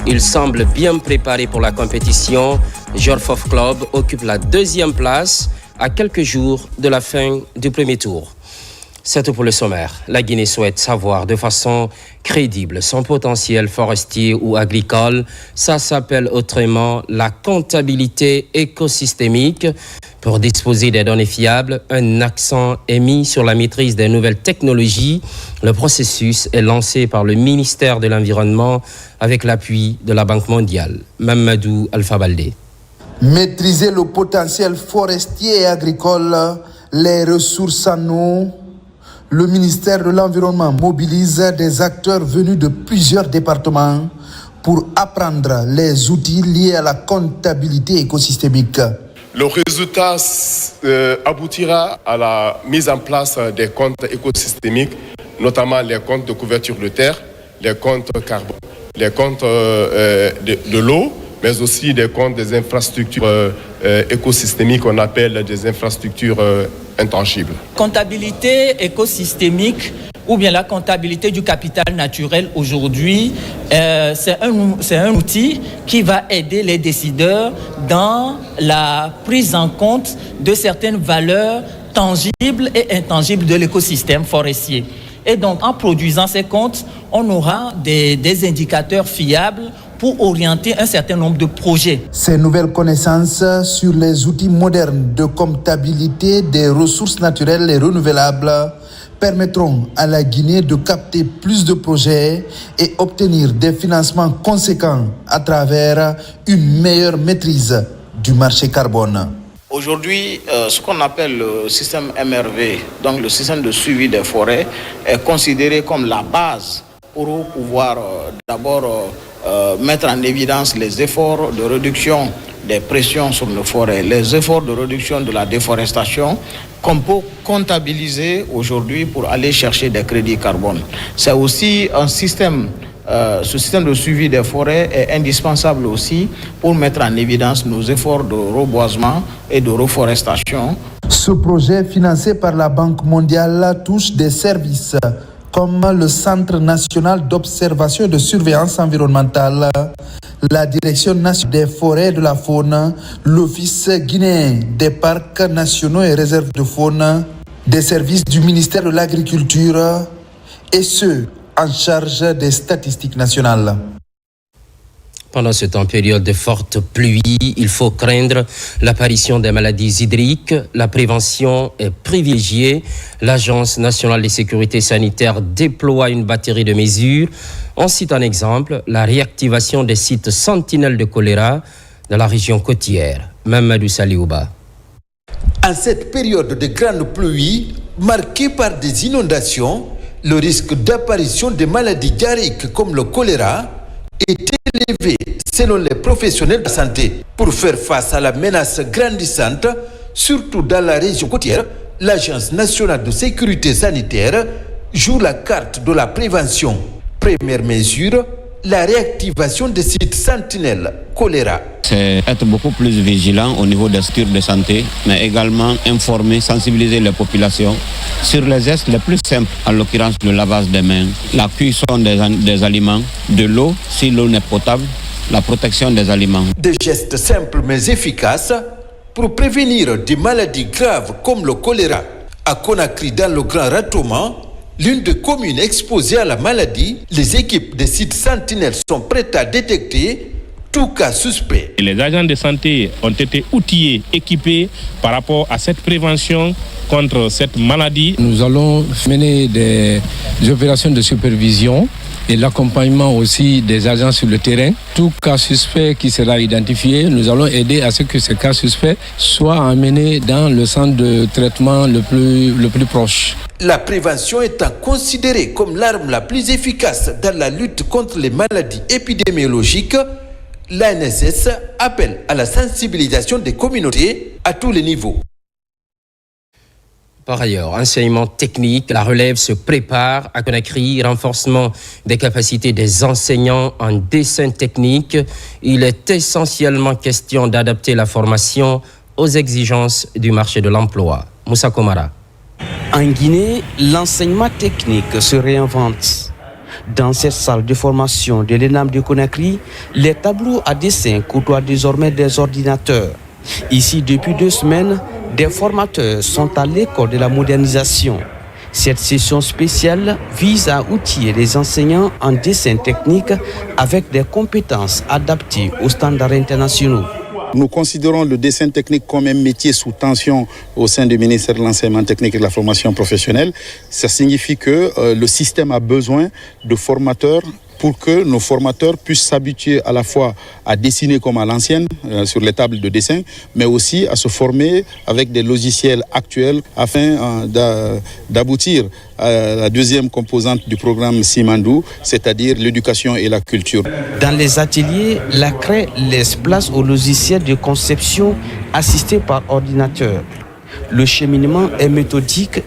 Il semble bien préparé pour la compétition. Jorfof Club occupe la 2e place à quelques jours de la fin du premier tour. C'est tout pour le sommaire. La Guinée souhaite savoir de façon crédible son potentiel forestier ou agricole. Ça s'appelle autrement la comptabilité écosystémique. Pour disposer des données fiables, un accent est mis sur la maîtrise des nouvelles technologies. Le processus est lancé par le ministère de l'Environnement avec l'appui de la Banque mondiale. Mamadou Alpha Baldé. Maîtriser le potentiel forestier et agricole, les ressources en eau. Le ministère de l'Environnement mobilise des acteurs venus de plusieurs départements pour apprendre les outils liés à la comptabilité écosystémique. Le résultat aboutira à la mise en place des comptes écosystémiques, notamment les comptes de couverture de terre, les comptes carbone, les comptes de l'eau, mais aussi des comptes des infrastructures écosystémiques qu'on appelle des infrastructures intangibles. Comptabilité écosystémique ou bien la comptabilité du capital naturel aujourd'hui, c'est un outil qui va aider les décideurs dans la prise en compte de certaines valeurs tangibles et intangibles de l'écosystème forestier. Et donc, en produisant ces comptes, on aura des indicateurs fiables pour orienter un certain nombre de projets. Ces nouvelles connaissances sur les outils modernes de comptabilité des ressources naturelles et renouvelables permettront à la Guinée de capter plus de projets et obtenir des financements conséquents à travers une meilleure maîtrise du marché carbone. Aujourd'hui, ce qu'on appelle le système MRV, donc le système de suivi des forêts, est considéré comme la base pour pouvoir d'abord mettre en évidence les efforts de réduction des pressions sur nos forêts, les efforts de réduction de la déforestation qu'on peut comptabiliser aujourd'hui pour aller chercher des crédits carbone. C'est aussi un système, ce système de suivi des forêts est indispensable aussi pour mettre en évidence nos efforts de reboisement et de reforestation. Ce projet financé par la Banque mondiale touche des services comme le Centre national d'observation et de surveillance environnementale, la Direction nationale des forêts et de la faune, l'Office guinéen des parcs nationaux et réserves de faune, des services du ministère de l'Agriculture et ceux en charge des statistiques nationales. Pendant ce temps, période de fortes pluies, il faut craindre l'apparition des maladies hydriques. La prévention est privilégiée. L'Agence nationale de sécurité sanitaire déploie une batterie de mesures. On cite un exemple, la réactivation des sites sentinelles de choléra dans la région côtière. Mamadou Saliouba. En cette période de grande pluie, marquée par des inondations, le risque d'apparition de maladies diarrhéiques comme le choléra est élevé selon les professionnels de la santé. Pour faire face à la menace grandissante, surtout dans la région côtière, l'Agence nationale de sécurité sanitaire joue la carte de la prévention. Première mesure, la réactivation des sites sentinelles choléra. C'est être beaucoup plus vigilant au niveau des structures de santé, mais également informer, sensibiliser les populations sur les gestes les plus simples, en l'occurrence le lavage des mains, la cuisson des aliments, de l'eau si l'eau n'est potable, la protection des aliments. Des gestes simples mais efficaces pour prévenir des maladies graves comme le choléra. À Conakry, dans le Grand Ratouma, l'une des communes exposées à la maladie, les équipes des sites sentinelles sont prêtes à détecter tout cas suspect. Les agents de santé ont été outillés, équipés par rapport à cette prévention contre cette maladie. Nous allons mener des opérations de supervision et l'accompagnement aussi des agents sur le terrain. Tout cas suspect qui sera identifié, nous allons aider à ce que ces cas suspects soient amenés dans le centre de traitement le plus proche. La prévention étant considérée comme l'arme la plus efficace dans la lutte contre les maladies épidémiologiques, l'ANSS appelle à la sensibilisation des communautés à tous les niveaux. Par ailleurs, enseignement technique, la relève se prépare à Conakry, renforcement des capacités des enseignants en dessin technique. Il est essentiellement question d'adapter la formation aux exigences du marché de l'emploi. Moussa Komara. En Guinée, l'enseignement technique se réinvente. Dans cette salle de formation de l'ENAM de Conakry, les tableaux à dessin côtoient désormais des ordinateurs. Ici, depuis 2 semaines, des formateurs sont à l'école de la modernisation. Cette session spéciale vise à outiller les enseignants en dessin technique avec des compétences adaptées aux standards internationaux. Nous considérons le dessin technique comme un métier sous tension au sein du ministère de l'Enseignement technique et de la formation professionnelle. Ça signifie que le système a besoin de formateurs pour que nos formateurs puissent s'habituer à la fois à dessiner comme à l'ancienne sur les tables de dessin, mais aussi à se former avec des logiciels actuels afin d'aboutir à la deuxième composante du programme Simandou, c'est-à-dire l'éducation et la culture. Dans les ateliers, la CRE laisse place aux logiciels de conception assistés par ordinateur. Le cheminement est méthodique.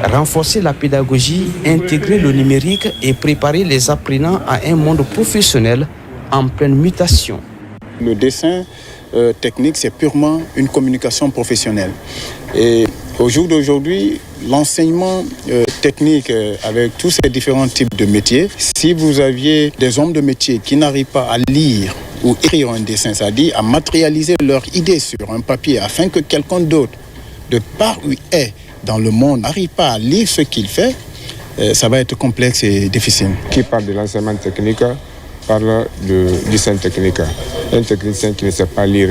Renforcer la pédagogie, intégrer le numérique et préparer les apprenants à un monde professionnel en pleine mutation. Le dessin technique, c'est purement une communication professionnelle. Et au jour d'aujourd'hui, l'enseignement technique avec tous ces différents types de métiers, si vous aviez des hommes de métier qui n'arrivent pas à lire ou écrire un dessin, c'est-à-dire à matérialiser leur idée sur un papier afin que quelqu'un d'autre, de part où il est, dans le monde, n'arrive pas à lire ce qu'il fait, ça va être complexe et difficile. Qui parle de l'enseignement technique parle du dessin technique. Un technicien qui ne sait pas lire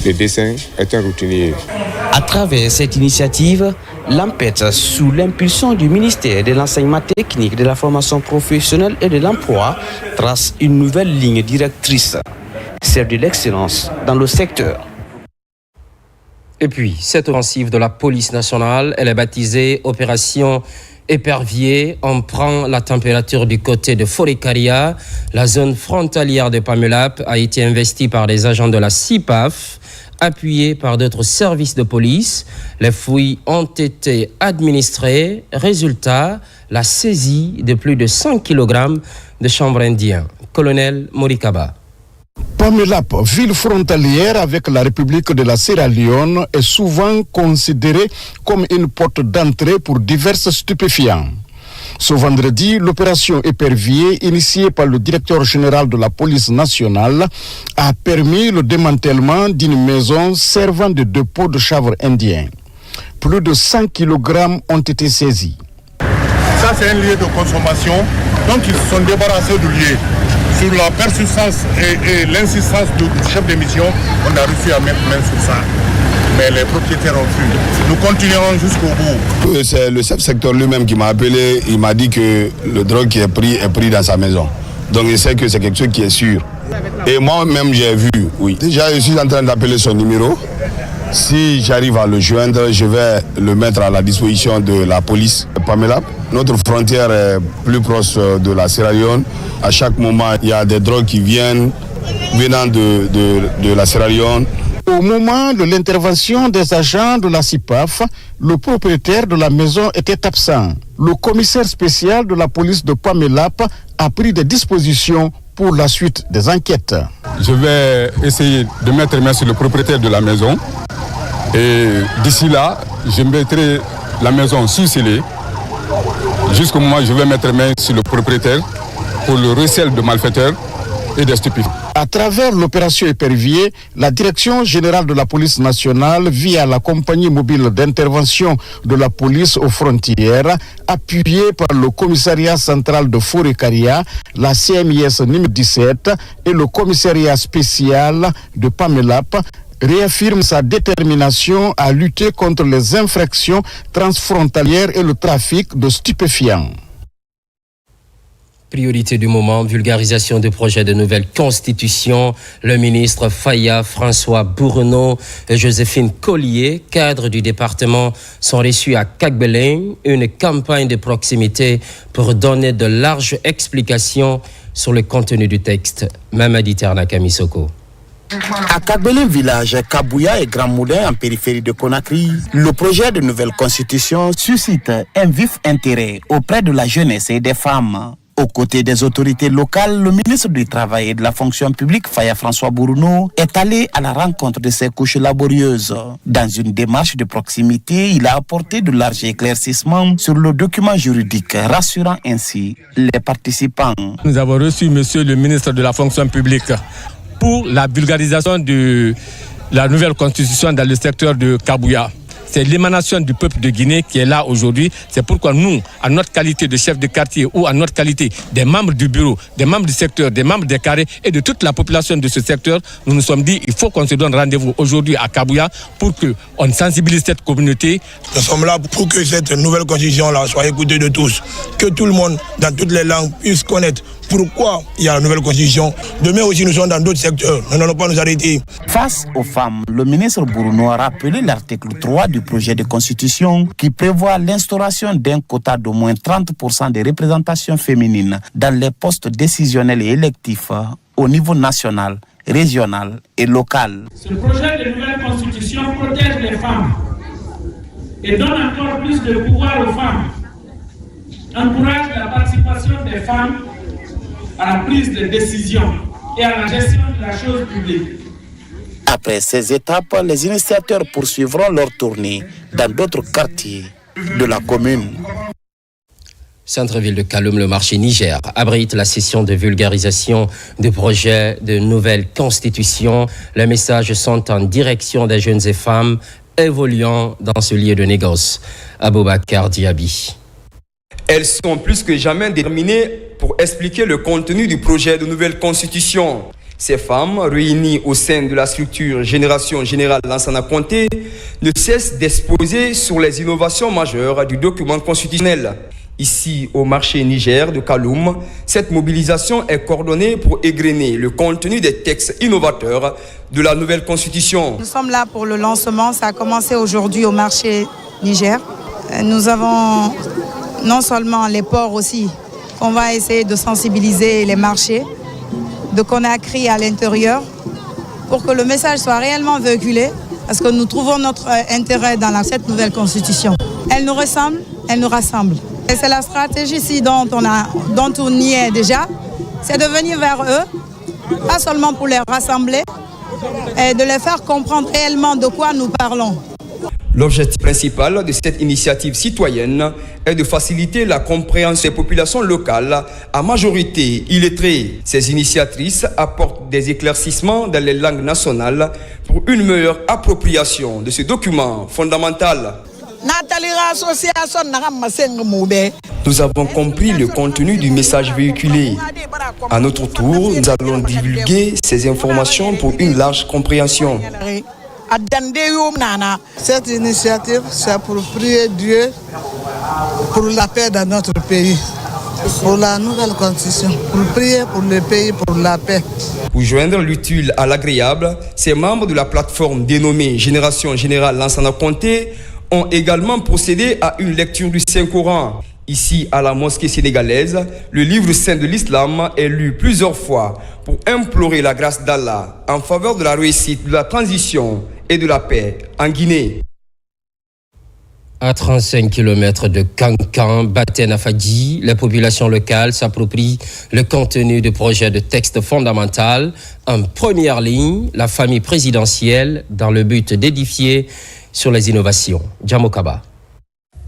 les dessins est un routinier. À travers cette initiative, l'AMPET, sous l'impulsion du ministère de l'Enseignement technique, de la formation professionnelle et de l'emploi, trace une nouvelle ligne directrice, celle de l'excellence dans le secteur. Et puis, cette offensive de la police nationale, elle est baptisée Opération Épervier. On prend la température du côté de Forêt-Caria. La zone frontalière de Pamelap a été investie par des agents de la CIPAF, appuyés par d'autres services de police. Les fouilles ont été administrées. Résultat, la saisie de plus de 100 kg de chanvre indien. Colonel Morikaba. Pamelap, ville frontalière avec la République de la Sierra Leone, est souvent considérée comme une porte d'entrée pour divers stupéfiants. Ce vendredi, l'opération Épervier, initiée par le directeur général de la police nationale, a permis le démantèlement d'une maison servant de dépôt de chanvre indien. Plus de 100 kg ont été saisis. Ça, c'est un lieu de consommation, donc ils se sont débarrassés du lieu. Sur la persistance et l'insistance du chef de mission, on a réussi à mettre main sur ça. Mais les propriétaires ont fui. Nous continuerons jusqu'au bout. C'est le chef-secteur lui-même qui m'a appelé. Il m'a dit que le drogue qui est pris dans sa maison. Donc il sait que c'est quelque chose qui est sûr. Et moi-même, j'ai vu, oui. Déjà, je suis en train d'appeler son numéro. Si j'arrive à le joindre, je vais le mettre à la disposition de la police Pamelap. Notre frontière est plus proche de la Sierra Leone. À chaque moment, il y a des drogues qui venant de la Sierra Leone. Au moment de l'intervention des agents de la CIPAF, le propriétaire de la maison était absent. Le commissaire spécial de la police de Pamelap a pris des dispositions pour la suite des enquêtes. Je vais essayer de mettre main sur le propriétaire de la maison. Et d'ici là, je mettrai la maison sous scellé. Jusqu'au moment où je vais mettre main sur le propriétaire pour le recel de malfaiteurs et des stupéfiants. À travers l'opération Épervier, la Direction générale de la police nationale, via la compagnie mobile d'intervention de la police aux frontières, appuyée par le commissariat central de Forêt-Caria, la CMIS numéro 17 et le commissariat spécial de Pamelap, réaffirme sa détermination à lutter contre les infractions transfrontalières et le trafic de stupéfiants. Priorité du moment, vulgarisation du projet de nouvelle constitution. Le ministre Faya, François Bourreau et Joséphine Collier, cadres du département, sont reçus à Kagbelin, une campagne de proximité pour donner de larges explications sur le contenu du texte. Mamadi Terna Kamisoko. À Kagbelin village, Kabouya et Grand Moulin en périphérie de Conakry, le projet de nouvelle constitution suscite un vif intérêt auprès de la jeunesse et des femmes. Aux côtés des autorités locales, le ministre du Travail et de la Fonction publique, Faya François Bourounou, est allé à la rencontre de ces couches laborieuses. Dans une démarche de proximité, il a apporté de larges éclaircissements sur le document juridique, rassurant ainsi les participants. Nous avons reçu monsieur le ministre de la Fonction publique pour la vulgarisation de la nouvelle constitution dans le secteur de Kabouya. C'est l'émanation du peuple de Guinée qui est là aujourd'hui. C'est pourquoi nous, à notre qualité de chef de quartier ou à notre qualité des membres du bureau, des membres du secteur, des membres des carrés et de toute la population de ce secteur, nous nous sommes dit qu'il faut qu'on se donne rendez-vous aujourd'hui à Kabouya pour qu'on sensibilise cette communauté. Nous sommes là pour que cette nouvelle constitution-là soit écoutée de tous. Que tout le monde, dans toutes les langues, puisse connaître pourquoi il y a la nouvelle constitution. Demain aussi, nous sommes dans d'autres secteurs. Nous n'allons pas nous arrêter. Face aux femmes, le ministre Bourounou a rappelé l'article 3 du projet de constitution qui prévoit l'instauration d'un quota d'au moins 30% de représentation féminine dans les postes décisionnels et électifs au niveau national, régional et local. Ce projet de nouvelle constitution protège les femmes et donne encore plus de pouvoir aux femmes, encourage la participation des femmes à la prise de décision et à la gestion de la chose publique. Après ces étapes, les initiateurs poursuivront leur tournée dans d'autres quartiers de la commune. Centre-ville de Kaloum, le marché Niger abrite la session de vulgarisation du projet de nouvelle constitution. Les messages sont en direction des jeunes et femmes évoluant dans ce lieu de négoce. Aboubakar Diaby. Elles sont plus que jamais déterminées pour expliquer le contenu du projet de nouvelle constitution. Ces femmes, réunies au sein de la structure Génération Générale Lansana Conté, ne cessent d'exposer sur les innovations majeures du document constitutionnel. Ici, au marché Niger de Kaloum, cette mobilisation est coordonnée pour égrener le contenu des textes innovateurs de la nouvelle constitution. Nous sommes là pour le lancement, ça a commencé aujourd'hui au marché Niger. Nous avons non seulement les ports aussi, on va essayer de sensibiliser les marchés de Conakry à l'intérieur pour que le message soit réellement véhiculé parce que nous trouvons notre intérêt dans cette nouvelle constitution. Elle nous ressemble, elle nous rassemble. Et c'est la stratégie ici dont on y est déjà, c'est de venir vers eux, pas seulement pour les rassembler, et de les faire comprendre réellement de quoi nous parlons. L'objectif principal de cette initiative citoyenne est de faciliter la compréhension des populations locales à majorité illettrée. Ces initiatrices apportent des éclaircissements dans les langues nationales pour une meilleure appropriation de ce document fondamental. Nous avons compris le contenu du message véhiculé. À notre tour, nous allons divulguer ces informations pour une large compréhension. Cette initiative, c'est pour prier Dieu pour la paix dans notre pays, pour la nouvelle constitution, pour prier pour le pays, pour la paix. Pour joindre l'utile à l'agréable, ces membres de la plateforme dénommée Génération Générale Lansana Conté ont également procédé à une lecture du Saint-Coran. Ici, à la mosquée sénégalaise, le livre saint de l'islam est lu plusieurs fois pour implorer la grâce d'Allah en faveur de la réussite de la transition et de la paix en Guinée. À 35 km de Kankan, Baten-Afadi, les populations locales s'approprient le contenu du projet de texte fondamental. En première ligne, la famille présidentielle dans le but d'édifier sur les innovations. Djamokaba.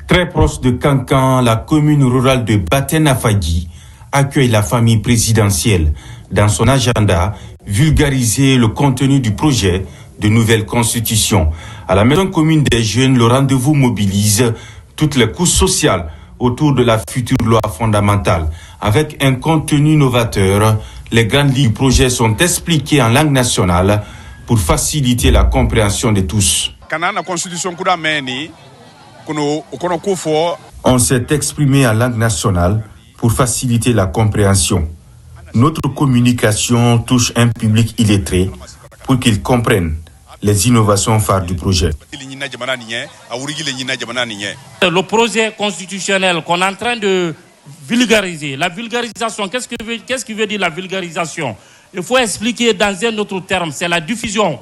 Très proche de Kankan, la commune rurale de Baten-Afadi accueille la famille présidentielle. Dans son agenda, vulgariser le contenu du projet de nouvelle constitution. À la maison commune des jeunes, le rendez-vous mobilise toutes les couches sociales autour de la future loi fondamentale. Avec un contenu novateur, les grandes lignes du projet sont expliquées en langue nationale pour faciliter la compréhension de tous. On s'est exprimé en langue nationale pour faciliter la compréhension. Notre communication touche un public illettré pour qu'ils comprennent les innovations phares du projet. Le projet constitutionnel qu'on est en train de vulgariser, la vulgarisation, qu'est-ce qui veut dire la vulgarisation? Il faut expliquer dans un autre terme, c'est la diffusion,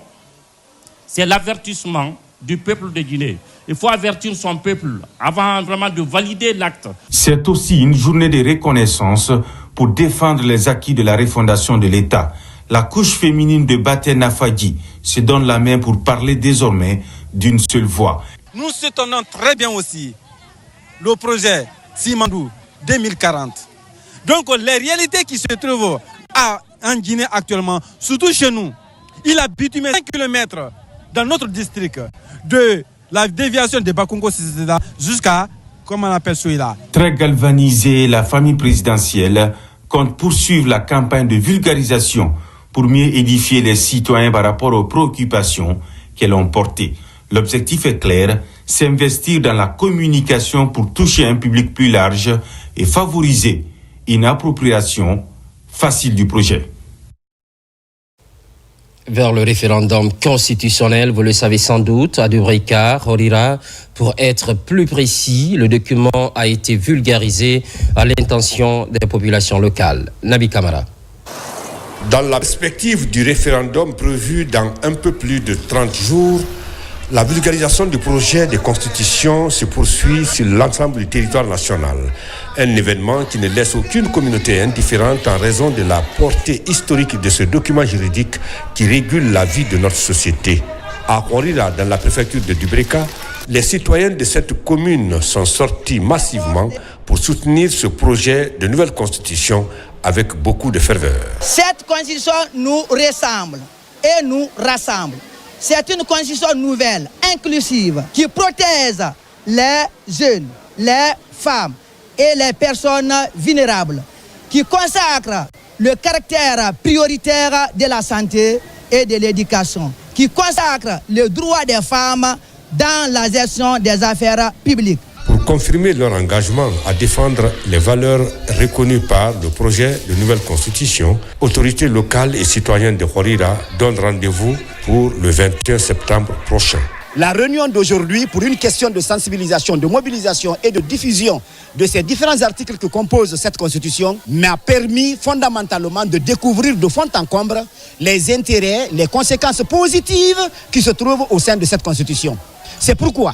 c'est l'avertissement du peuple de Guinée Il faut avertir son peuple avant vraiment de valider l'acte. C'est aussi une journée de reconnaissance pour défendre les acquis de la refondation de l'État. La couche féminine de Baten Afadji se donne la main pour parler désormais d'une seule voix. Nous soutenons très bien aussi le projet Simandou 2040. Donc les réalités qui se trouvent en Guinée actuellement, surtout chez nous, il a bitumé 5 km dans notre district de la déviation de Bakongo jusqu'à, comment on appelle celui-là. Très galvanisée, la famille présidentielle compte poursuivre la campagne de vulgarisation pour mieux édifier les citoyens par rapport aux préoccupations qu'elles ont portées. L'objectif est clair, s'investir dans la communication pour toucher un public plus large et favoriser une appropriation facile du projet. Vers le référendum constitutionnel, vous le savez sans doute, à Dubrika, Horira. Pour être plus précis, le document a été vulgarisé à l'intention des populations locales. Nabi Kamara. Dans la perspective du référendum prévu dans un peu plus de 30 jours, la vulgarisation du projet de constitution se poursuit sur l'ensemble du territoire national. Un événement qui ne laisse aucune communauté indifférente en raison de la portée historique de ce document juridique qui régule la vie de notre société. À Horira, dans la préfecture de Dubrika, les citoyens de cette commune sont sortis massivement pour soutenir ce projet de nouvelle constitution avec beaucoup de ferveur. Cette constitution nous ressemble et nous rassemble. C'est une constitution nouvelle, inclusive, qui protège les jeunes, les femmes et les personnes vulnérables, qui consacre le caractère prioritaire de la santé et de l'éducation, qui consacre le droit des femmes dans la gestion des affaires publiques. Pour confirmer leur engagement à défendre les valeurs reconnues par le projet de nouvelle constitution, autorités locales et citoyens de Horira donnent rendez-vous pour le 21 septembre prochain. La réunion d'aujourd'hui, pour une question de sensibilisation, de mobilisation et de diffusion de ces différents articles que compose cette constitution, m'a permis fondamentalement de découvrir de fond en comble les intérêts, les conséquences positives qui se trouvent au sein de cette constitution. C'est pourquoi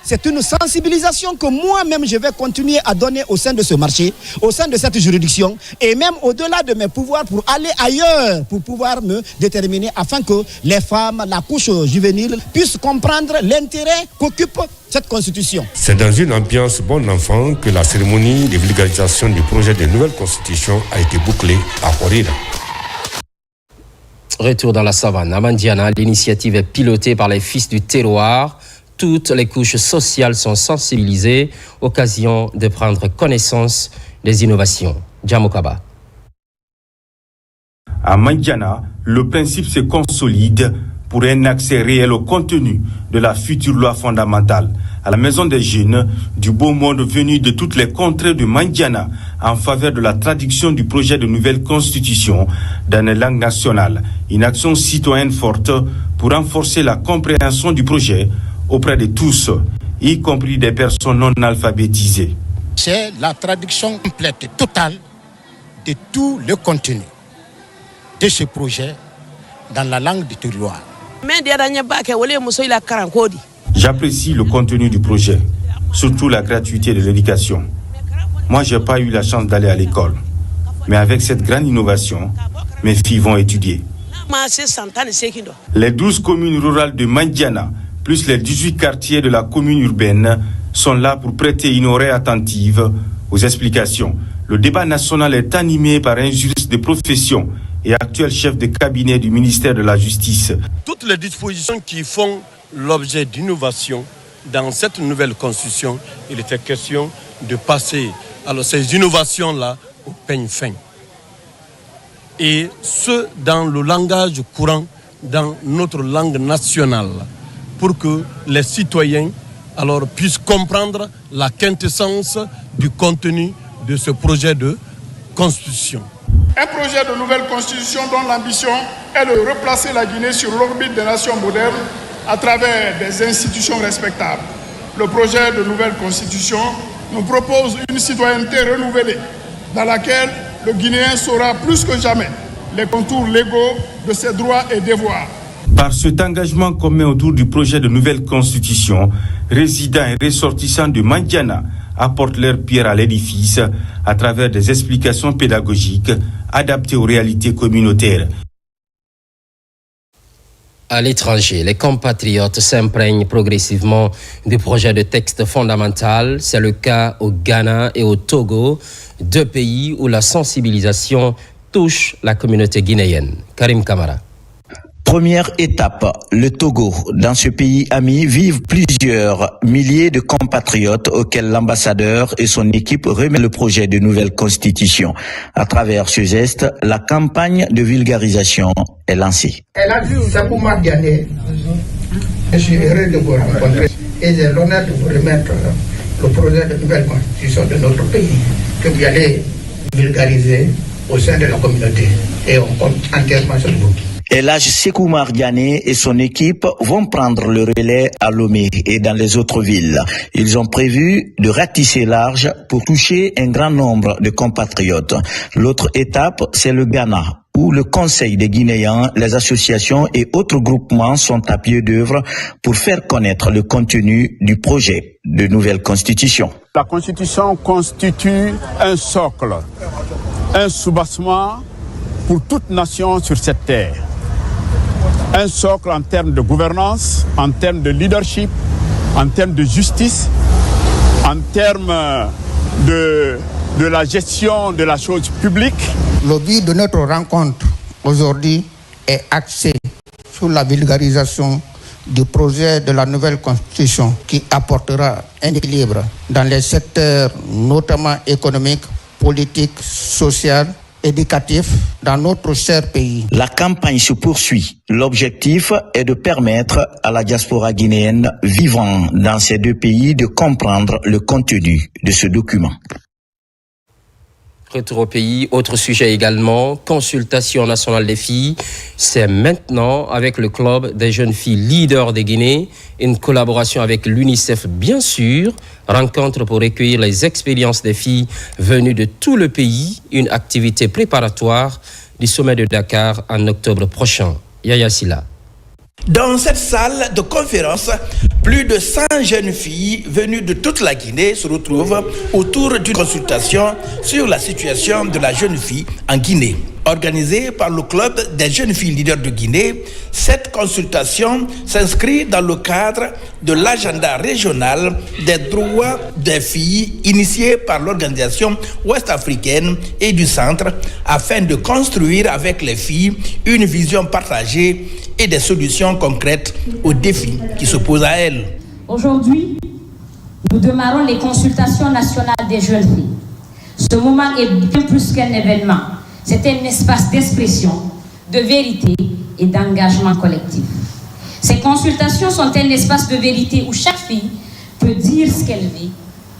c'est une sensibilisation que moi-même je vais continuer à donner au sein de ce marché, au sein de cette juridiction et même au-delà de mes pouvoirs pour aller ailleurs, pour pouvoir me déterminer afin que les femmes, la couche juvénile puissent comprendre l'intérêt qu'occupe cette constitution. C'est dans une ambiance bon enfant que la cérémonie de vulgarisation du projet de nouvelle constitution a été bouclée à Horira. Retour dans la savane. À Mandiana, l'initiative est pilotée par les fils du terroir. Toutes les couches sociales sont sensibilisées, occasion de prendre connaissance des innovations. Djamokaba. À Mandiana, le principe se consolide pour un accès réel au contenu de la future loi fondamentale. À la Maison des Jeunes, du beau monde venu de toutes les contrées de Mandiana en faveur de la traduction du projet de nouvelle constitution dans les langues nationales. Une action citoyenne forte pour renforcer la compréhension du projet auprès de tous, y compris des personnes non alphabétisées. C'est la traduction complète, totale, de tout le contenu de ce projet dans la langue du terroir. J'apprécie le contenu du projet, surtout la gratuité de l'éducation. Moi, je n'ai pas eu la chance d'aller à l'école, mais avec cette grande innovation, mes filles vont étudier. Les 12 communes rurales de Mandiana, plus les 18 quartiers de la commune urbaine, sont là pour prêter une oreille attentive aux explications. Le débat national est animé par un juriste de profession et actuel chef de cabinet du ministère de la Justice. Toutes les dispositions qui font l'objet d'innovation dans cette nouvelle constitution, il était question de passer alors ces innovations-là au peigne fin. Et ce, dans le langage courant, dans notre langue nationale, pour que les citoyens alors puissent comprendre la quintessence du contenu de ce projet de constitution. Un projet de nouvelle constitution dont l'ambition est de replacer la Guinée sur l'orbite des nations modernes à travers des institutions respectables. Le projet de nouvelle constitution nous propose une citoyenneté renouvelée dans laquelle le Guinéen saura plus que jamais les contours légaux de ses droits et devoirs. Par cet engagement commun autour du projet de nouvelle constitution, résidents et ressortissants de Mandiana apportent leur pierre à l'édifice à travers des explications pédagogiques adaptées aux réalités communautaires. À l'étranger, les compatriotes s'imprègnent progressivement du projet de texte fondamental. C'est le cas au Ghana et au Togo, deux pays où la sensibilisation touche la communauté guinéenne. Karim Kamara. Première étape, le Togo. Dans ce pays ami vivent plusieurs milliers de compatriotes auxquels l'ambassadeur et son équipe remettent le projet de nouvelle constitution. À travers ce geste, la campagne de vulgarisation est lancée. Elle a vu Sakouma Diané. Je suis heureux de vous rencontrer et j'ai l'honneur de vous remettre le projet de nouvelle constitution de notre pays que vous allez vulgariser au sein de la communauté et on compte entièrement sur vous. Elhadji Sékou Oumar Diané et son équipe vont prendre le relais à Lomé et dans les autres villes. Ils ont prévu de ratisser large pour toucher un grand nombre de compatriotes. L'autre étape, c'est le Ghana, où le Conseil des Guinéens, les associations et autres groupements sont à pied d'œuvre pour faire connaître le contenu du projet de nouvelle constitution. La constitution constitue un socle, un soubassement pour toute nation sur cette terre. Un socle en termes de gouvernance, en termes de leadership, en termes de justice, en termes de la gestion de la chose publique. Le but de notre rencontre aujourd'hui est axé sur la vulgarisation du projet de la nouvelle constitution qui apportera un équilibre dans les secteurs notamment économiques, politiques, sociaux, éducatif dans notre cher pays. La campagne se poursuit. L'objectif est de permettre à la diaspora guinéenne vivant dans ces deux pays de comprendre le contenu de ce document. Retour au pays, autre sujet également, consultation nationale des filles. C'est maintenant avec le club des jeunes filles leaders de Guinée, une collaboration avec l'UNICEF bien sûr, rencontre pour recueillir les expériences des filles venues de tout le pays, une activité préparatoire du sommet de Dakar en octobre prochain. Yaya Silla. Dans cette salle de conférence, plus de 100 jeunes filles venues de toute la Guinée se retrouvent autour d'une consultation sur la situation de la jeune fille en Guinée. Organisée par le club des jeunes filles leaders de Guinée, cette consultation s'inscrit dans le cadre de l'agenda régional des droits des filles initié par l'organisation ouest-africaine et du centre afin de construire avec les filles une vision partagée et des solutions concrètes aux défis qui se posent à elles. Aujourd'hui, nous démarrons les consultations nationales des jeunes filles. Ce moment est bien plus qu'un événement. C'est un espace d'expression, de vérité et d'engagement collectif. Ces consultations sont un espace de vérité où chaque fille peut dire ce qu'elle vit,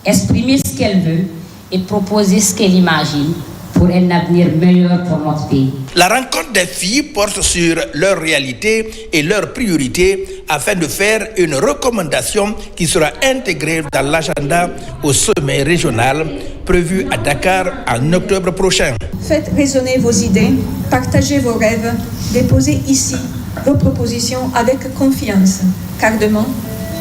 exprimer ce qu'elle veut et proposer ce qu'elle imagine pour un avenir meilleur pour notre pays. La rencontre des filles porte sur leur réalité et leurs priorités afin de faire une recommandation qui sera intégrée dans l'agenda au sommet régional prévu à Dakar en octobre prochain. Faites résonner vos idées, partagez vos rêves, déposez ici vos propositions avec confiance, car demain,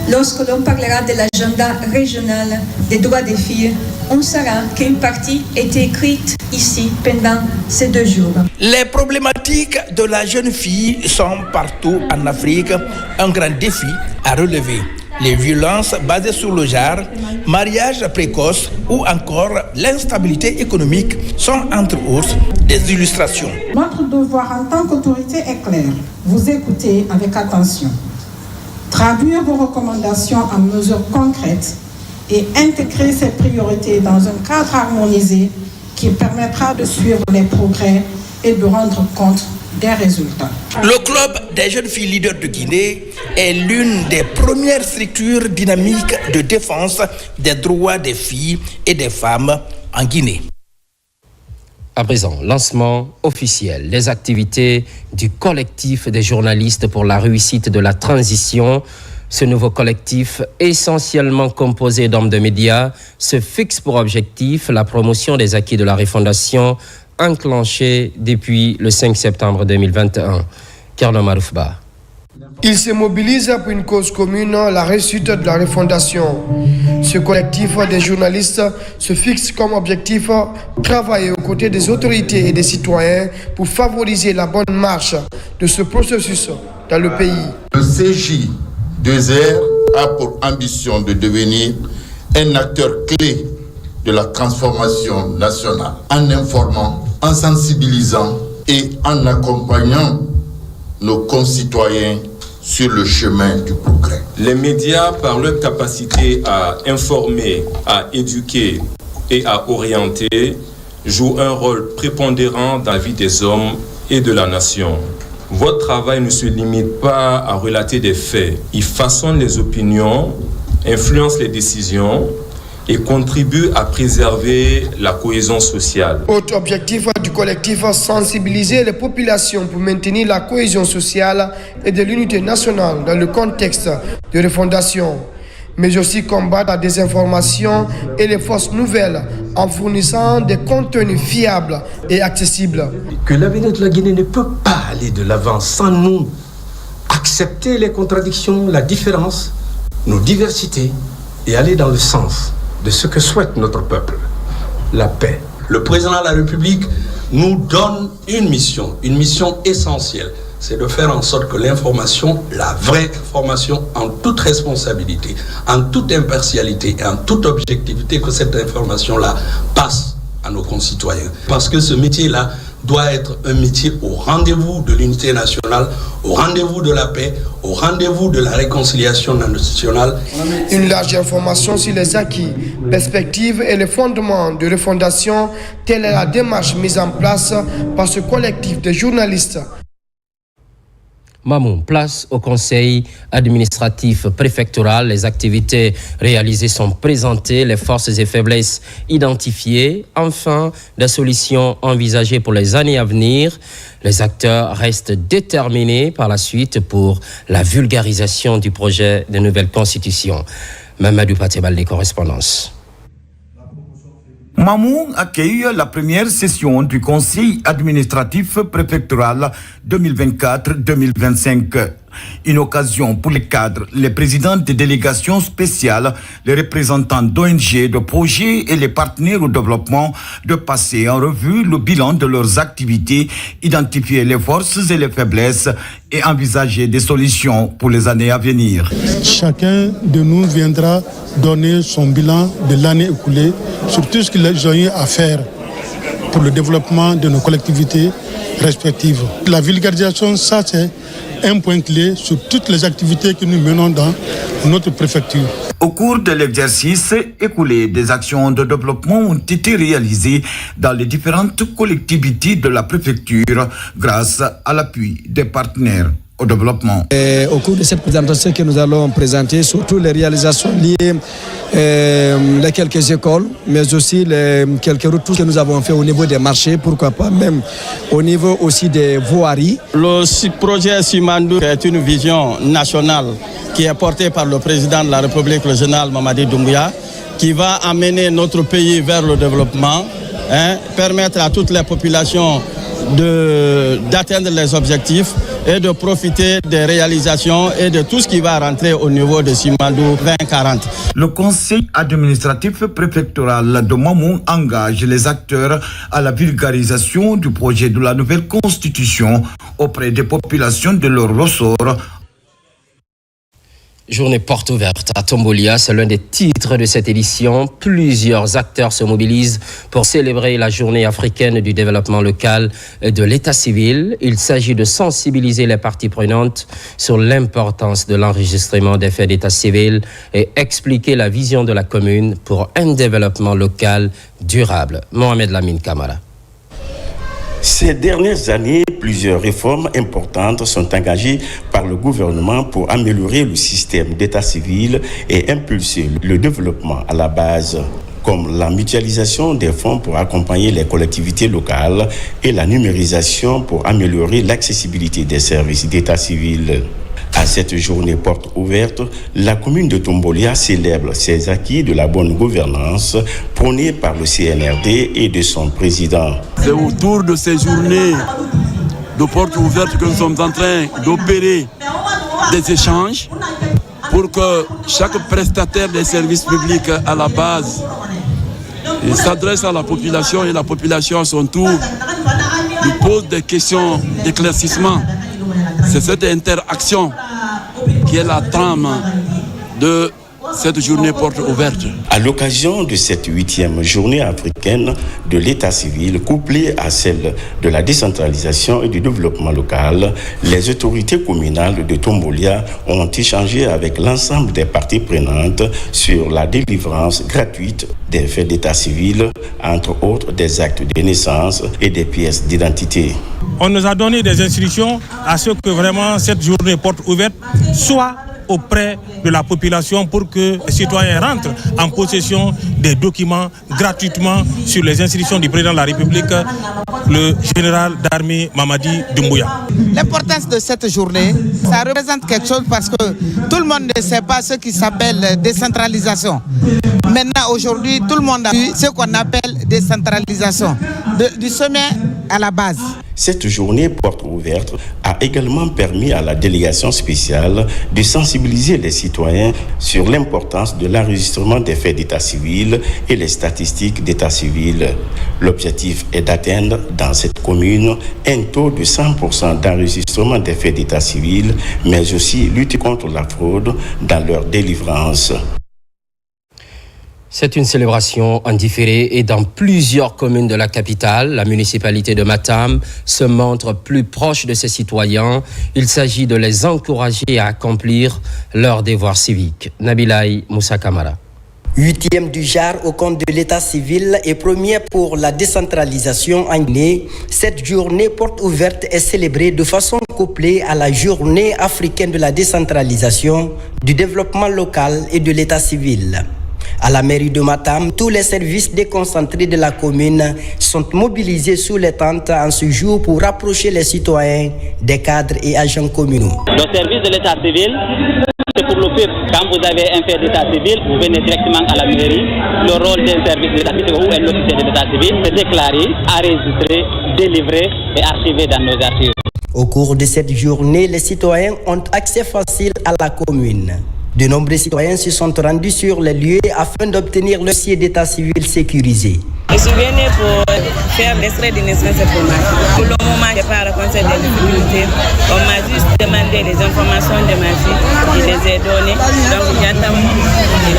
lorsque l'on parlera de l'agenda régional des droits des filles, on saura qu'une partie est écrite ici pendant ces 2 jours. Les problématiques de la jeune fille sont partout en Afrique un grand défi à relever. Les violences basées sur le genre, mariage précoce ou encore l'instabilité économique sont entre autres des illustrations. Notre devoir en tant qu'autorité est clair. Vous écoutez avec attention. Traduire vos recommandations en mesures concrètes et intégrer ces priorités dans un cadre harmonisé qui permettra de suivre les progrès et de rendre compte des résultats. Le club des jeunes filles leaders de Guinée est l'une des premières structures dynamiques de défense des droits des filles et des femmes en Guinée. À présent, lancement officiel des activités du collectif des journalistes pour la réussite de la transition. Ce nouveau collectif, essentiellement composé d'hommes de médias, se fixe pour objectif la promotion des acquis de la refondation enclenchée depuis le 5 septembre 2021. Carlo Maroufba. Ils se mobilisent pour une cause commune, la réussite de la refondation. Ce collectif des journalistes se fixe comme objectif travailler aux côtés des autorités et des citoyens pour favoriser la bonne marche de ce processus dans le pays. Le CJ2R a pour ambition de devenir un acteur clé de la transformation nationale en informant, en sensibilisant et en accompagnant nos concitoyens sur le chemin du progrès. Les médias, par leur capacité à informer, à éduquer et à orienter, jouent un rôle prépondérant dans la vie des hommes et de la nation. Votre travail ne se limite pas à relater des faits. Il façonne les opinions, influence les décisions et contribue à préserver la cohésion sociale. Autre objectif du collectif, sensibiliser les populations pour maintenir la cohésion sociale et de l'unité nationale dans le contexte de refondation, mais aussi combattre la désinformation et les fausses nouvelles en fournissant des contenus fiables et accessibles. Que l'avenir de la Guinée ne peut pas aller de l'avant sans nous accepter les contradictions, la différence, nos diversités et aller dans le sens de ce que souhaite notre peuple, la paix. Le président de la République nous donne une mission essentielle, c'est de faire en sorte que l'information, la vraie information, en toute responsabilité, en toute impartialité et en toute objectivité, que cette information-là passe à nos concitoyens. Parce que ce métier-là doit être un métier au rendez-vous de l'unité nationale, au rendez-vous de la paix, au rendez-vous de la réconciliation nationale. Une large information sur les acquis, perspectives et les fondements de refondation, telle est la démarche mise en place par ce collectif de journalistes. Mamoun, place au conseil administratif préfectoral. Les activités réalisées sont présentées, les forces et faiblesses identifiées. Enfin, des solutions envisagées pour les années à venir. Les acteurs restent déterminés par la suite pour la vulgarisation du projet de nouvelle constitution. Mamadou Patebal, les correspondances. Mamoun accueille la première session du Conseil administratif préfectoral 2024-2025. Une occasion pour les cadres, les présidents des délégations spéciales, les représentants d'ONG, de projets et les partenaires au développement de passer en revue le bilan de leurs activités, identifier les forces et les faiblesses et envisager des solutions pour les années à venir. Chacun de nous viendra donner son bilan de l'année écoulée sur tout ce qu'ils ont eu à faire pour le développement de nos collectivités respectives. La vulgarisation, ça c'est un point clé sur toutes les activités que nous menons dans notre préfecture. Au cours de l'exercice écoulé, des actions de développement ont été réalisées dans les différentes collectivités de la préfecture grâce à l'appui des partenaires au développement. Au cours de cette présentation que nous allons présenter, surtout les réalisations liées les quelques écoles, mais aussi les quelques retours que nous avons fait au niveau des marchés, pourquoi pas même au niveau aussi des voiries. Le projet Simandou est une vision nationale qui est portée par le président de la République, le général Mamadi Doumbouya, qui va amener notre pays vers le développement, permettre à toutes les populations d'atteindre les objectifs et de profiter des réalisations et de tout ce qui va rentrer au niveau de Simandou 2040. Le conseil administratif préfectoral de Mamoun engage les acteurs à la vulgarisation du projet de la nouvelle constitution auprès des populations de leur ressort. Journée porte ouverte à Tombolia, c'est l'un des titres de cette édition. Plusieurs acteurs se mobilisent pour célébrer la journée africaine du développement local et de l'état civil. Il s'agit de sensibiliser les parties prenantes sur l'importance de l'enregistrement des faits d'état civil et expliquer la vision de la commune pour un développement local durable. Mohamed Lamine Kamara. Ces dernières années, plusieurs réformes importantes sont engagées par le gouvernement pour améliorer le système d'état civil et impulser le développement à la base, comme la mutualisation des fonds pour accompagner les collectivités locales et la numérisation pour améliorer l'accessibilité des services d'état civil. À cette journée porte ouverte, la commune de Tombolia célèbre ses acquis de la bonne gouvernance prônée par le CNRD et de son président. C'est autour de ces journées de porte ouverte que nous sommes en train d'opérer des échanges pour que chaque prestataire des services publics à la base s'adresse à la population et la population à son tour lui pose des questions d'éclaircissement. C'est cette interaction qui est la trame de cette journée porte ouverte. À l'occasion de cette 8e journée africaine de l'état civil, couplée à celle de la décentralisation et du développement local, les autorités communales de Tombolia ont échangé avec l'ensemble des parties prenantes sur la délivrance gratuite des faits d'état civil, entre autres des actes de naissance et des pièces d'identité. On nous a donné des instructions à ce que vraiment cette journée porte ouverte soit auprès de la population pour que les citoyens rentrent en possession des documents gratuitement sur les instructions du président de la République, le général d'armée Mamadi Doumbouya. L'importance de cette journée, ça représente quelque chose parce que tout le monde ne sait pas ce qui s'appelle décentralisation. Maintenant, aujourd'hui, tout le monde a vu ce qu'on appelle décentralisation, du sommet à la base. Cette journée porte ouverte a également permis à la délégation spéciale de sensibiliser les citoyens sur l'importance de l'enregistrement des faits d'état civil et les statistiques d'état civil. L'objectif est d'atteindre dans cette commune un taux de 100% d'enregistrement des faits d'état civil, mais aussi lutter contre la fraude dans leur délivrance. C'est une célébration en différé et dans plusieurs communes de la capitale. La municipalité de Matam se montre plus proche de ses citoyens. Il s'agit de les encourager à accomplir leurs devoirs civiques. Nabilaï Moussa Kamara. 8e du genre au compte de l'état civil et première pour la décentralisation en Guinée, cette journée porte ouverte est célébrée de façon couplée à la journée africaine de la décentralisation, du développement local et de l'état civil. À la mairie de Matam, tous les services déconcentrés de la commune sont mobilisés sous les tentes en ce jour pour rapprocher les citoyens des cadres et agents communaux. Le service de l'état civil, c'est pour le peuple. Quand vous avez un fait d'état civil, vous venez directement à la mairie. Le rôle d'un service d'état civil ou un officier de l'état civil, c'est déclarer, enregistrer, délivrer et archiver dans nos archives. Au cours de cette journée, les citoyens ont accès facile à la commune. De nombreux citoyens se sont rendus sur les lieux afin d'obtenir le dossier d'état civil sécurisé. Je suis venu pour faire l'extrait de naissance pour ma fille. Pour le moment, je n'ai pas rencontré des difficultés. On m'a juste demandé les informations de ma fille. Je les ai données. Donc j'attends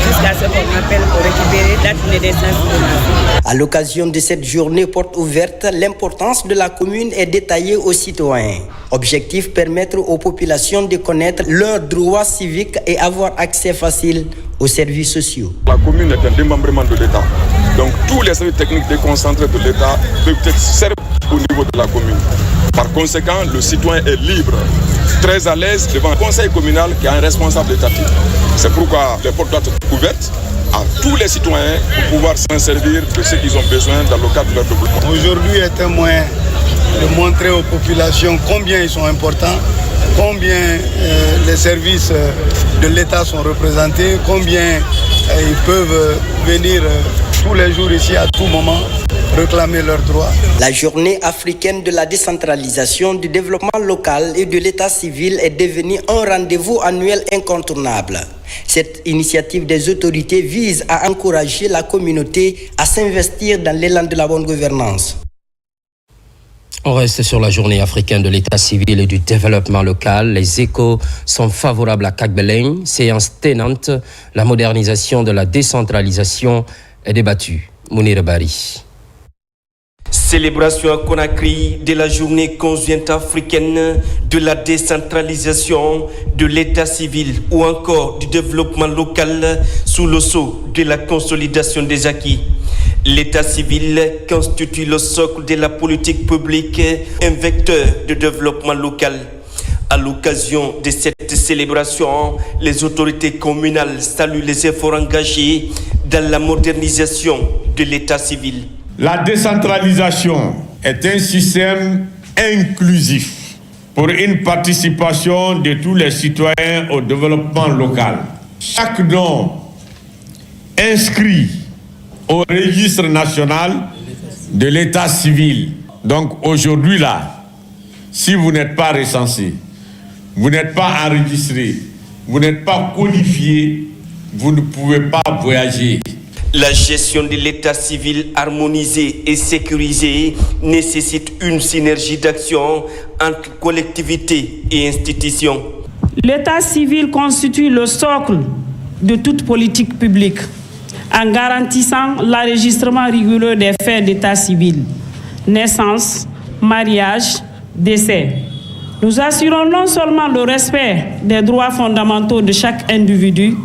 jusqu'à ce qu'on m'appelle pour récupérer la date de naissance pour ma fille. À l'occasion de cette journée porte ouverte, l'importance de la commune est détaillée aux citoyens. Objectif, permettre aux populations de connaître leurs droits civiques et avoir accès facile aux services sociaux. La commune est un démembrement de l'État. Donc tous les services techniques déconcentrés de l'État peuvent être servis au niveau de la commune. Par conséquent, le citoyen est libre, très à l'aise devant un conseil communal qui a un responsable étatique. C'est pourquoi les portes doivent être ouvertes à tous les citoyens pour pouvoir s'en servir de ce qu'ils ont besoin dans le cadre de leur développement. Aujourd'hui est un moyen de montrer aux populations combien ils sont importants, combien les services de l'État sont représentés, combien ils peuvent venir tous les jours ici à tout moment réclamer leurs droits. La journée africaine de la décentralisation, du développement local et de l'état civil est devenue un rendez-vous annuel incontournable. Cette initiative des autorités vise à encourager la communauté à s'investir dans l'élan de la bonne gouvernance. On reste sur la journée africaine de l'état civil et du développement local. Les échos sont favorables à Kagbeleng. Séance tenante, la modernisation de la décentralisation est débattue. Mounir Bari. Célébration à Conakry de la journée conjointe africaine de la décentralisation de l'état civil ou encore du développement local sous le sceau de la consolidation des acquis. L'état civil constitue le socle de la politique publique, un vecteur de développement local. À l'occasion de cette célébration, les autorités communales saluent les efforts engagés dans la modernisation de l'état civil. La décentralisation est un système inclusif pour une participation de tous les citoyens au développement local. Chaque don inscrit au registre national de l'état civil. Donc aujourd'hui là, si vous n'êtes pas recensé, vous n'êtes pas enregistré, vous n'êtes pas codifié, vous ne pouvez pas voyager. La gestion de l'état civil harmonisé et sécurisé nécessite une synergie d'action entre collectivités et institutions. L'état civil constitue le socle de toute politique publique en garantissant l'enregistrement rigoureux des faits d'état civil, naissance, mariage, décès. Nous assurons non seulement le respect des droits fondamentaux de chaque individu,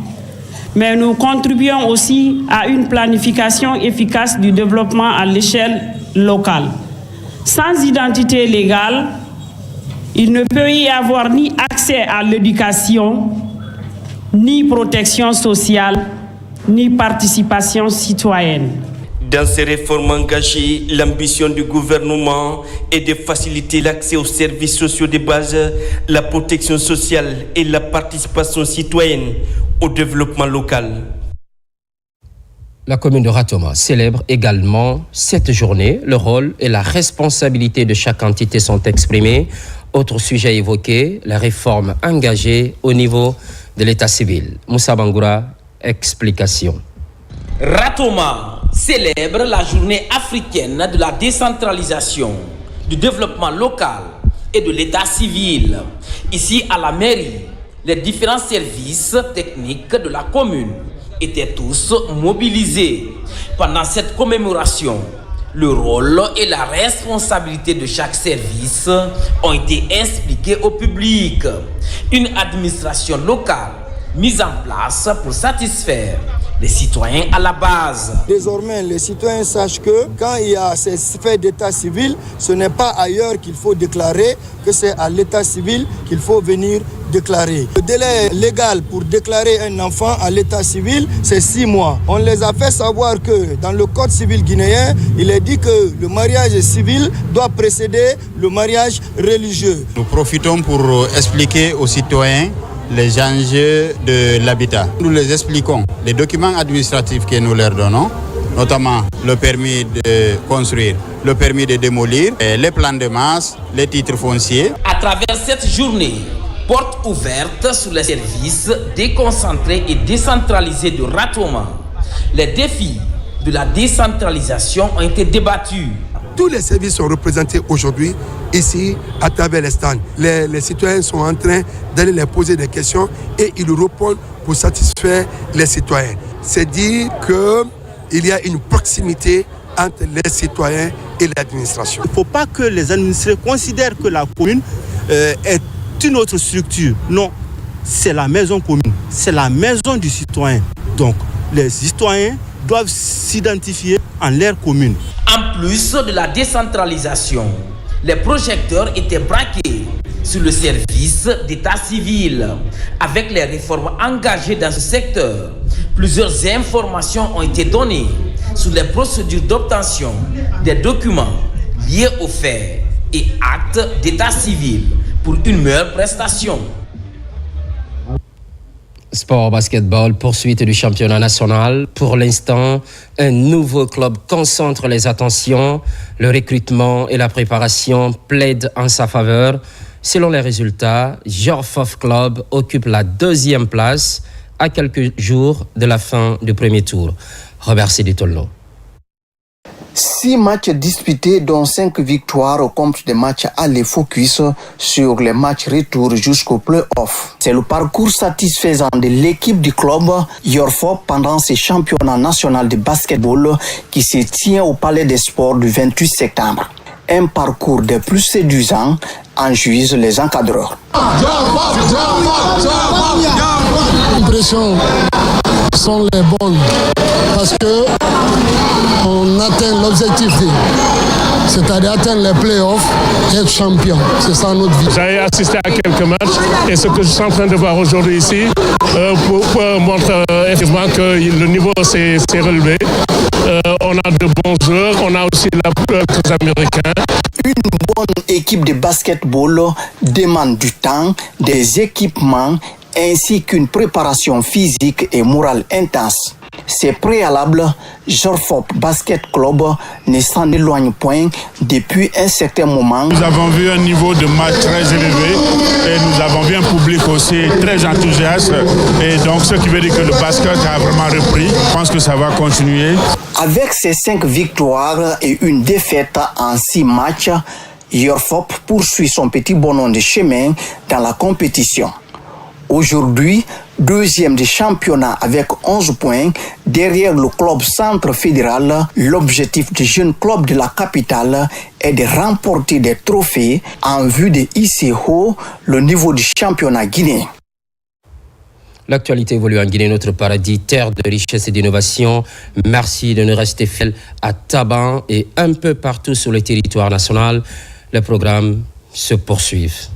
mais nous contribuons aussi à une planification efficace du développement à l'échelle locale. Sans identité légale, il ne peut y avoir ni accès à l'éducation, ni protection sociale, ni participation citoyenne. Dans ces réformes engagées, l'ambition du gouvernement est de faciliter l'accès aux services sociaux de base, la protection sociale et la participation citoyenne au développement local. La commune de Ratoma célèbre également cette journée. Le rôle et la responsabilité de chaque entité sont exprimés. Autre sujet évoqué, la réforme engagée au niveau de l'état civil. Moussa Bangoura, explication. Ratoma célèbre la journée africaine de la décentralisation, du développement local et de l'état civil. Ici à la mairie, les différents services techniques de la commune étaient tous mobilisés. Pendant cette commémoration, le rôle et la responsabilité de chaque service ont été expliqués au public. Une administration locale mise en place pour satisfaire les citoyens à la base. Désormais, les citoyens sachent que quand il y a ces faits d'état civil, ce n'est pas ailleurs qu'il faut déclarer, que c'est à l'état civil qu'il faut venir déclarer. Le délai légal pour déclarer un enfant à l'état civil, c'est 6 mois. On les a fait savoir que dans le code civil guinéen, il est dit que le mariage civil doit précéder le mariage religieux. Nous profitons pour expliquer aux citoyens les enjeux de l'habitat. Nous les expliquons. Les documents administratifs que nous leur donnons, notamment le permis de construire, le permis de démolir, les plans de masse, les titres fonciers. À travers cette journée, porte ouverte sur les services déconcentrés et décentralisés de Ratoma, les défis de la décentralisation ont été débattus. Tous les services sont représentés aujourd'hui ici à travers les stands. Les citoyens sont en train d'aller leur poser des questions et ils répondent pour satisfaire les citoyens. C'est dire qu'il y a une proximité entre les citoyens et l'administration. Il ne faut pas que les administrés considèrent que la commune est une autre structure. Non, c'est la maison commune, c'est la maison du citoyen. Donc les citoyens doivent s'identifier en leur commune. En plus de la décentralisation, les projecteurs étaient braqués sur le service d'état civil. Avec les réformes engagées dans ce secteur, plusieurs informations ont été données sur les procédures d'obtention des documents liés aux faits et actes d'état civil pour une meilleure prestation. Sport basketball, poursuite du championnat national. Pour l'instant, un nouveau club concentre les attentions. Le recrutement et la préparation plaident en sa faveur. Selon les résultats, Jorfof Club occupe la 2e place à quelques jours de la fin du premier tour. Robert Siditolno. 6 matchs disputés, dont 5 victoires au compte des matchs aller focus sur les matchs retour jusqu'au play-off. C'est le parcours satisfaisant de l'équipe du club Jorfof pendant ce championnat national de basketball qui se tient au Palais des Sports du 28 septembre. Un parcours des plus séduisants, en juge les encadreurs. Les impressions sont les bonnes parce que on atteint l'objectif, c'est-à-dire atteindre les playoffs et être champion. C'est ça notre vie. J'ai assisté à quelques matchs et ce que je suis en train de voir aujourd'hui ici montre effectivement que le niveau s'est relevé. On a de bons joueurs, on a aussi les Américains. Une bonne équipe de basketball demande du temps, des équipements ainsi qu'une préparation physique et morale intense. Ces préalables, Jorfof Basket Club ne s'en éloigne point depuis un certain moment. Nous avons vu un niveau de match très élevé et nous avons vu un c'est très enthousiaste. Et donc, ce qui veut dire que le basket a vraiment repris. Je pense que ça va continuer. Avec ses 5 victoires et une défaite en 6 matchs, Yorfop poursuit son petit bonhomme de chemin dans la compétition. Aujourd'hui, deuxième du championnat avec 11 points, derrière le club Centre Fédéral, l'objectif du jeune club de la capitale est de remporter des trophées en vue de hisser haut le niveau du championnat guinéen. L'actualité évolue en Guinée, notre paradis, terre de richesse et d'innovation. Merci de nous rester fidèles à Taban et un peu partout sur le territoire national. Les programmes se poursuivent.